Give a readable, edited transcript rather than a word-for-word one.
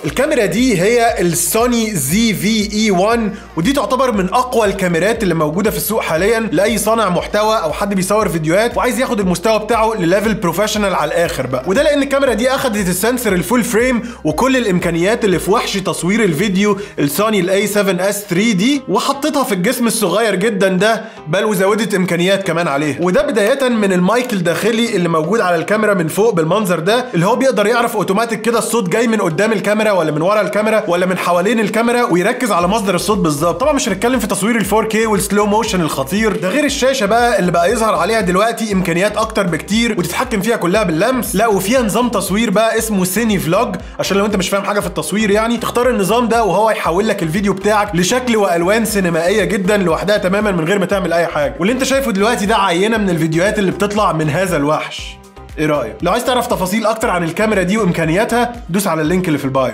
الكاميرا دي هي السوني ZV-E1، ودي تعتبر من اقوى الكاميرات اللي موجوده في السوق حاليا لاي صانع محتوى او حد بيصور فيديوهات وعايز ياخد المستوى بتاعه لليفل بروفيشنال على الاخر بقى. وده لان الكاميرا دي اخدت السنسور الفول فريم وكل الامكانيات اللي في وحش تصوير الفيديو السوني A7S III دي، وحطتها في الجسم الصغير جدا ده، بل وزودت امكانيات كمان عليها. وده بدايه من المايك الداخلي اللي موجود على الكاميرا من فوق بالمنظر ده، اللي هو بيقدر يعرف اوتوماتيك كده الصوت جاي من قدام الكاميرا ولا من ورا الكاميرا ولا من حوالين الكاميرا، ويركز على مصدر الصوت بالظبط. طبعا مش هنتكلم في تصوير ال 4K والسلو موشن الخطير ده، غير الشاشه بقى اللي بقى يظهر عليها دلوقتي امكانيات اكتر بكتير وتتحكم فيها كلها باللمس. لا وفيها نظام تصوير بقى اسمه سيني فلوج، عشان لو انت مش فاهم حاجه في التصوير يعني تختار النظام ده وهو يحول لك الفيديو بتاعك لشكل والوان سينمائيه جدا لوحدها تماما من غير ما تعمل اي حاجه. واللي انت شايفه دلوقتي ده عينه من الفيديوهات اللي بتطلع من هذا الوحش. ايه رايك؟ لو عايز تعرف تفاصيل اكتر عن الكاميرا دي وامكانياتها دوس على اللينك اللي في البايو.